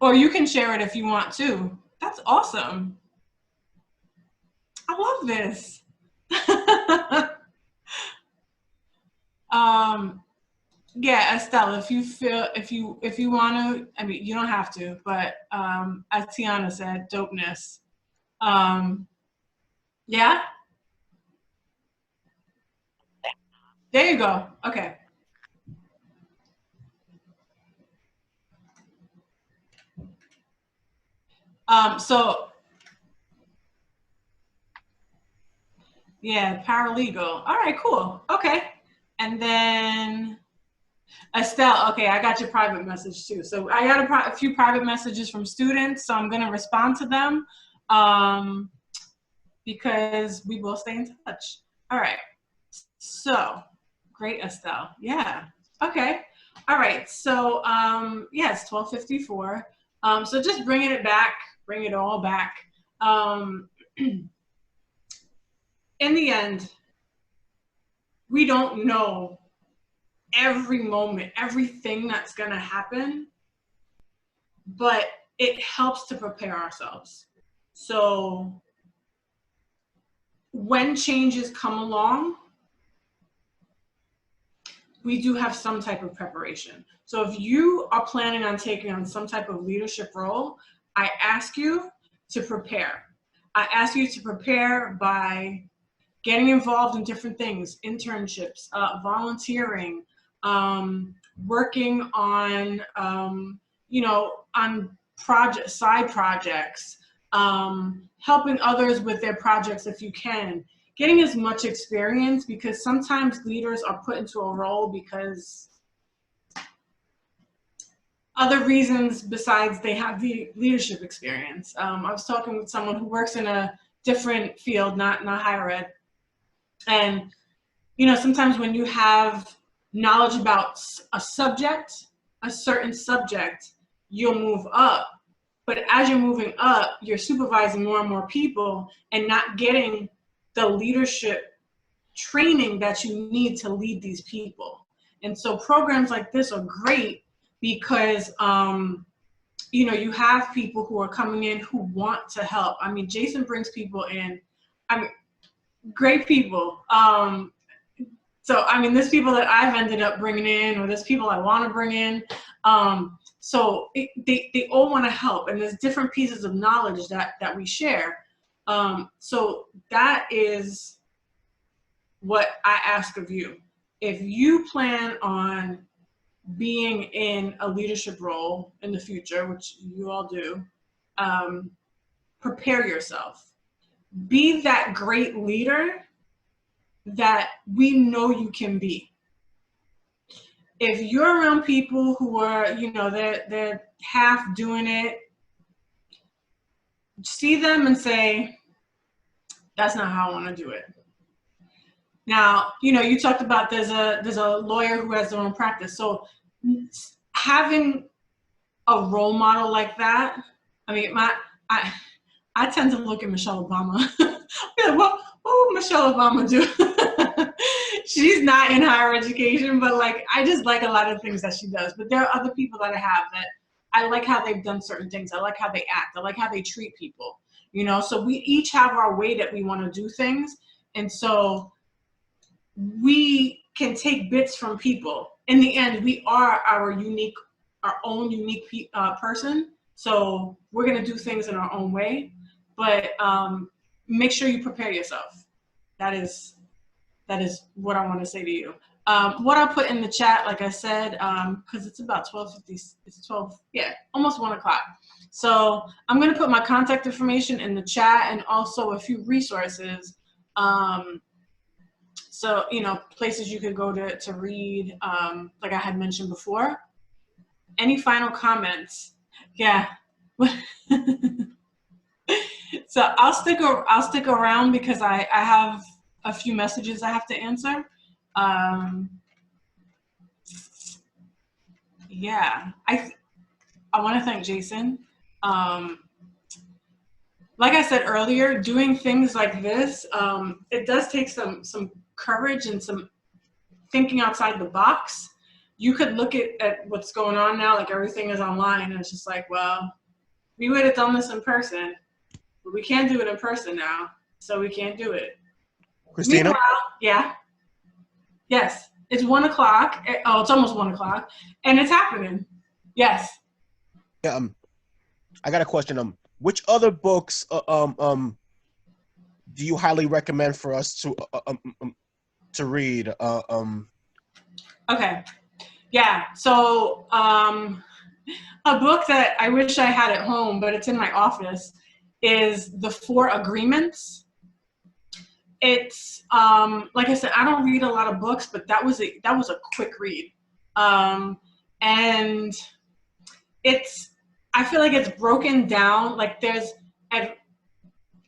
Or you can share it if you want to. That's awesome. I love this. Yeah, Estelle, if you feel, if you want to, I mean, you don't have to, but as Tiana said, dopeness. Yeah, there you go. Okay. So yeah, paralegal. All right, cool. Okay, and then Estelle. Okay, I got your private message too. So I got a few private messages from students, so I'm gonna respond to them. Because we will stay in touch. All right. So, great, Estelle. Yeah. Okay. All right. So, yes, 12:54. So just bringing it back, bring it all back. In the end, we don't know every moment, everything that's going to happen, but it helps to prepare ourselves. So when changes come along, we do have some type of preparation. So if you are planning on taking on some type of leadership role, I ask you to prepare. I ask you to prepare by getting involved in different things, internships, volunteering, working on, you know, on side projects, helping others with their projects if you can. Getting as much experience, because sometimes leaders are put into a role because other reasons besides they have the leadership experience. I was talking with someone who works in a different field, not higher ed. And, you know, sometimes when you have knowledge about a subject, a certain subject, you'll move up. But as you're moving up, you're supervising more and more people and not getting the leadership training that you need to lead these people. And so programs like this are great because, you know, you have people who are coming in who want to help. I mean, Jason brings people in, I mean, great people. So, I mean, there's people that I've ended up bringing in, or there's people I want to bring in. So they all want to help, and there's different pieces of knowledge that we share. So that is what I ask of you. If you plan on being in a leadership role in the future, which you all do, prepare yourself. Be that great leader that we know you can be. If you're around people who are, you know, they're half doing it, see them and say, that's not how I want to do it. Now, you know, you talked about there's a lawyer who has their own practice. So having a role model like that, I mean, I tend to look at Michelle Obama. Like, what would Michelle Obama do? She's not in higher education, but like, I just like a lot of things that she does. But there are other people that I have that I like how they've done certain things. I like how they act. I like how they treat people, you know? So we each have our way that we want to do things. And so we can take bits from people. In the end, we are our own unique person. So we're going to do things in our own way, but make sure you prepare yourself. That is what I want to say to you. What I'll put in the chat, like I said, because it's about 12:50, it's 12, yeah, almost 1 o'clock. So I'm going to put my contact information in the chat and also a few resources. So, you know, places you could go to read, like I had mentioned before. Any final comments? Yeah. So I'll stick around because I have a few messages I have to answer. Yeah, I want to thank Jason. Like I said earlier, doing things like this, it does take some courage and some thinking outside the box. You could look at what's going on now, like everything is online, and it's just like, well, we would have done this in person, but we can't do it in person now, so we can't do it. Christina? Meanwhile, yeah. Yes, it's 1 o'clock. Oh, it's almost 1 o'clock, and it's happening. Yes. Yeah, I got a question. Which other books do you highly recommend for us to read? Okay. Yeah. So a book that I wish I had at home, but it's in my office, is The Four Agreements. It's like I said, I don't read a lot of books, but that was a quick read, and I feel like it's broken down. Like there's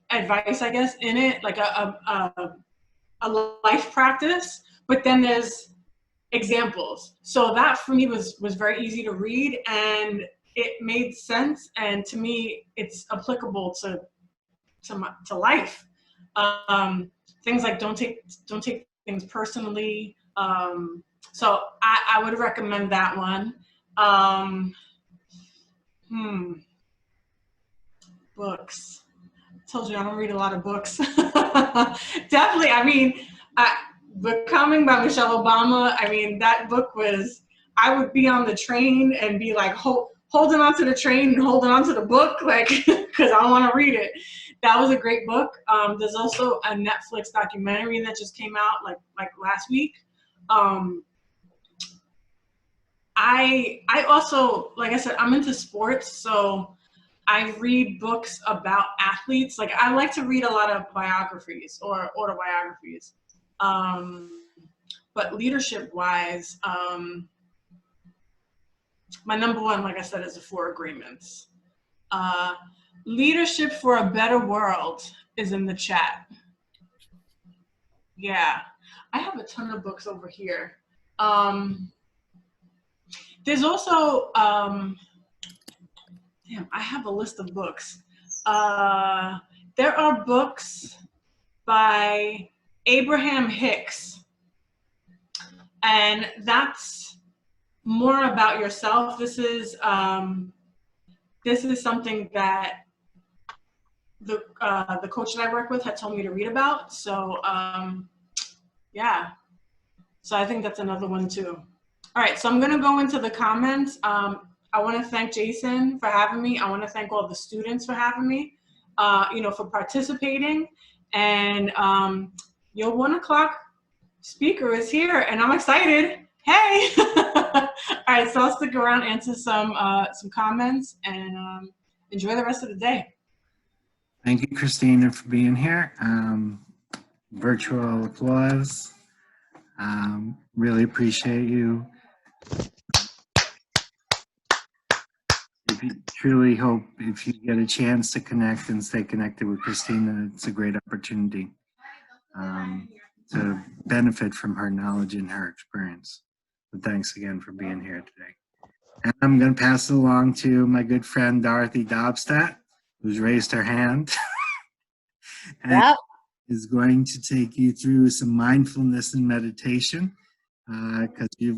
advice, I guess, in it, like a life practice, but then there's examples. So that for me was very easy to read, and it made sense. And to me, it's applicable to life. Things like don't take things personally. So I would recommend that one. Books. I told you I don't read a lot of books. Definitely. I mean, Becoming by Michelle Obama. I mean, that book was. I would be on the train and be like holding onto the train and holding onto the book, like, because I want to read it. That was a great book. There's also a Netflix documentary that just came out like last week. I also, like I said, I'm into sports, so I read books about athletes. Like I like to read a lot of biographies or autobiographies. But leadership-wise, my number one, like I said, is The Four Agreements. Leadership for a Better World is in the chat. Yeah, I have a ton of books over here. There's also, damn, I have a list of books. There are books by Abraham Hicks, and that's more about yourself. This is something that the coach that I work with had told me to read about. So yeah, so I think that's another one too. All right, so I'm gonna go into the comments. I want to thank Jason for having me. I want to thank all the students for having me, for participating. And your 1 o'clock speaker is here, and I'm excited. Hey! All right, so I'll stick around, answer some comments, and enjoy the rest of the day. Thank you, Christina, for being here. Virtual applause. Really appreciate you. If you truly hope if you get a chance to connect and stay connected with Christina, it's a great opportunity to benefit from her knowledge and her experience. But thanks again for being here today. And I'm going to pass it along to my good friend Dorothy Dobstadt, who's raised her hand and Yep. is going to take you through some mindfulness and meditation because you've